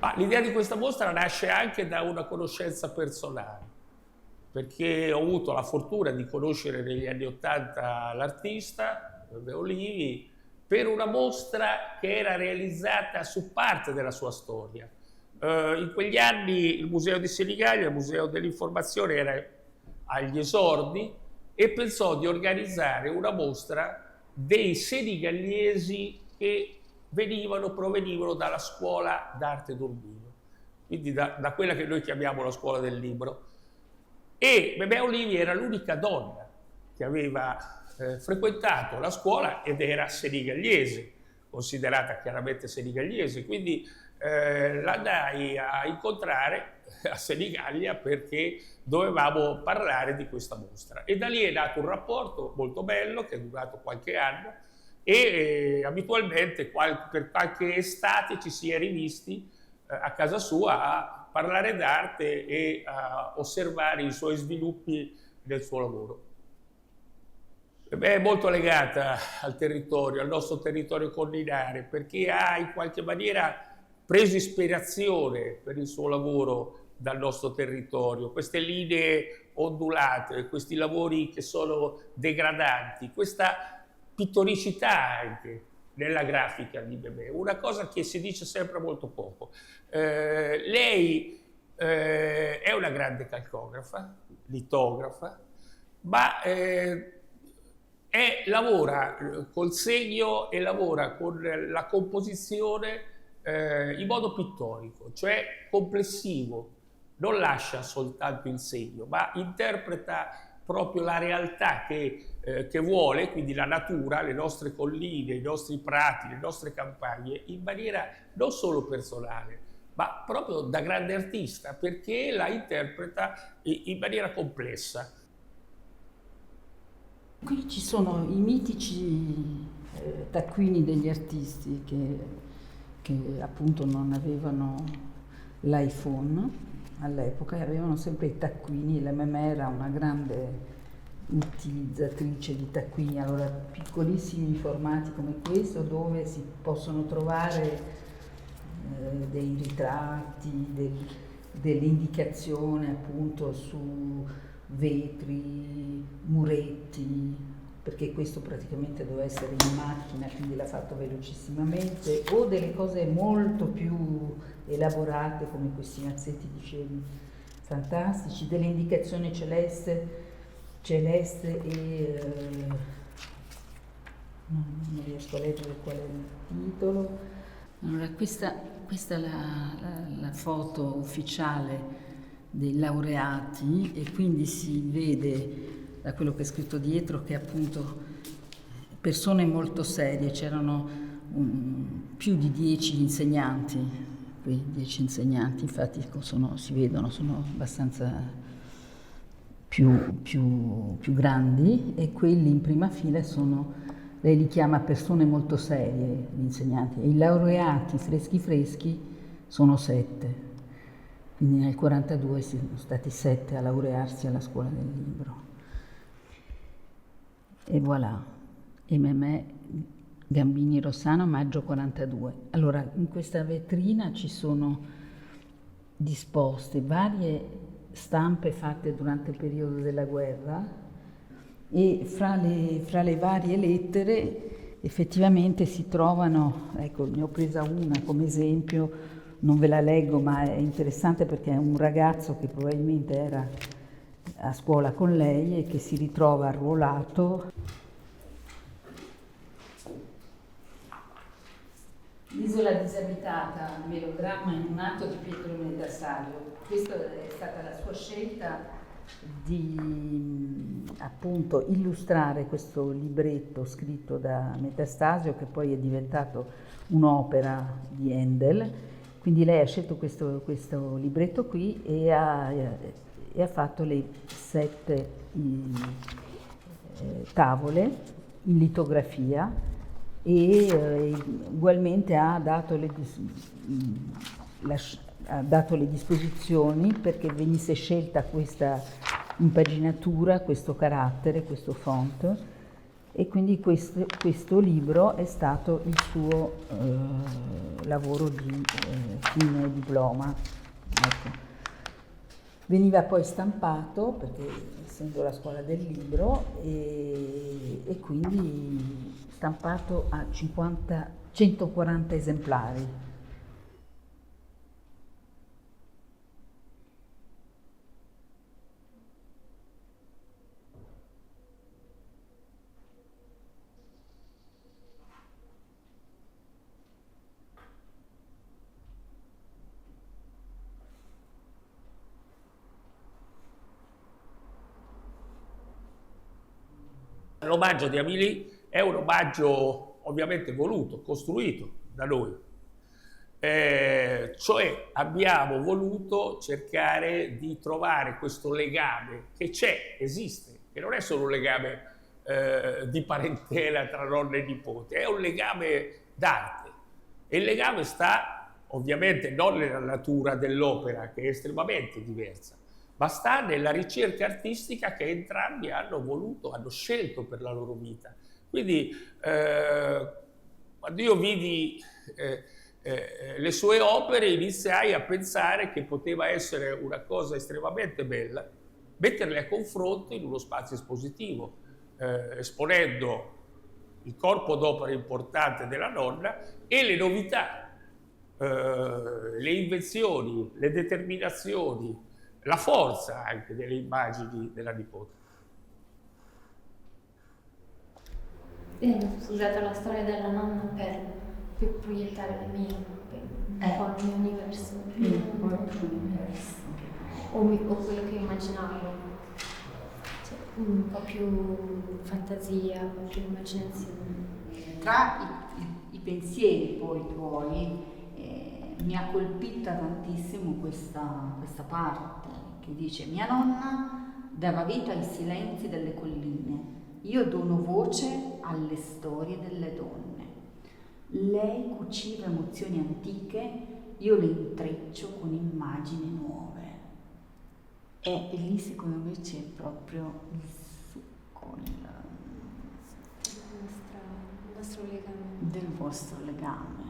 Ma l'idea di questa mostra nasce anche da una conoscenza personale, perché ho avuto la fortuna di conoscere negli anni '80 l'artista, Bebe Olivi, per una mostra che era realizzata su parte della sua storia. In quegli anni il Museo di Senigallia, il Museo dell'Informazione, era agli esordi e pensò di organizzare una mostra dei senigallesi che provenivano dalla scuola d'arte d'Urbino, quindi da quella che noi chiamiamo la scuola del libro. E Bebe Olivi era l'unica donna che aveva frequentato la scuola ed era senigallese, considerata chiaramente senigallese, quindi l'andai a incontrare a Senigallia perché dovevamo parlare di questa mostra. E da lì è nato un rapporto molto bello che è durato qualche anno e abitualmente per qualche estate ci si è rivisti a casa sua a parlare d'arte e a osservare i suoi sviluppi nel suo lavoro. È molto legata al territorio, al nostro territorio collinare, perché ha in qualche maniera preso ispirazione per il suo lavoro dal nostro territorio, queste linee ondulate, questi lavori che sono degradanti, questa pittoricità anche nella grafica di Bebe, una cosa che si dice sempre molto poco. Lei è una grande calcografa, litografa, ma lavora col segno e lavora con la composizione in modo pittorico, cioè complessivo, non lascia soltanto il segno, ma interpreta proprio la realtà che vuole, quindi la natura, le nostre colline, i nostri prati, le nostre campagne, in maniera non solo personale, ma proprio da grande artista, perché la interpreta in maniera complessa. Qui ci sono i mitici taccuini degli artisti che appunto non avevano l'iPhone all'epoca e avevano sempre i taccuini. La Memè era una grande utilizzatrice di taccuini, allora piccolissimi formati come questo dove si possono trovare dei ritratti, delle indicazioni appunto su vetri, muretti, perché questo praticamente doveva essere in macchina, quindi l'ha fatto velocissimamente, o delle cose molto più elaborate come questi mazzetti, dicevi, fantastici, delle indicazioni celeste e non riesco a leggere qual è il titolo. Allora, questa è la foto ufficiale dei laureati e quindi si vede da quello che è scritto dietro che appunto persone molto serie, c'erano più di 10 insegnanti, qui 10 insegnanti, infatti si vedono, sono abbastanza più grandi e quelli in prima fila sono, lei li chiama persone molto serie, gli insegnanti, e i laureati freschi sono 7. Quindi nel 1942 sono stati 7 a laurearsi alla scuola del libro. E voilà, e Memè Gambini Rossano, maggio 1942. Allora, in questa vetrina ci sono disposte varie stampe fatte durante il periodo della guerra e fra le varie lettere effettivamente si trovano, ecco, ne ho presa una come esempio, non ve la leggo ma è interessante perché è un ragazzo che probabilmente era a scuola con lei e che si ritrova arruolato. L'isola disabitata, melodramma in un atto di Pietro Metastasio. Questa è stata la sua scelta di appunto illustrare questo libretto scritto da Metastasio che poi è diventato un'opera di Handel. Quindi lei ha scelto questo libretto qui e ha fatto le 7 tavole in litografia e ugualmente ha dato le disposizioni perché venisse scelta questa impaginatura, questo carattere, questo font, e quindi questo libro è stato il suo lavoro di fine diploma. Ecco. Veniva poi stampato, perché essendo la scuola del libro, e quindi stampato a 140 esemplari. L'omaggio di Amélie è un omaggio ovviamente voluto, costruito da noi. Cioè abbiamo voluto cercare di trovare questo legame che c'è, esiste, che non è solo un legame di parentela tra nonna e nipote, è un legame d'arte. E il legame sta ovviamente non nella natura dell'opera, che è estremamente diversa, ma sta nella ricerca artistica che entrambi hanno voluto, hanno scelto per la loro vita. Quindi quando io vidi le sue opere iniziai a pensare che poteva essere una cosa estremamente bella metterle a confronto in uno spazio espositivo, esponendo il corpo d'opera importante della nonna e le novità, le invenzioni, le determinazioni, la forza anche delle immagini della nipote. Ho usato la storia della nonna per proiettare le mie, un po' il mio universo. O quello che immaginavo. Cioè, un po' più fantasia, un po' più immaginazione. Tra i pensieri poi tuoi mi ha colpita tantissimo questa parte che dice: mia nonna dava vita ai silenzi delle colline, io dono voce alle storie delle donne. Lei cuciva emozioni antiche, io le intreccio con immagini nuove. E lì secondo me c'è proprio il succo Il nostro legame. del vostro legame.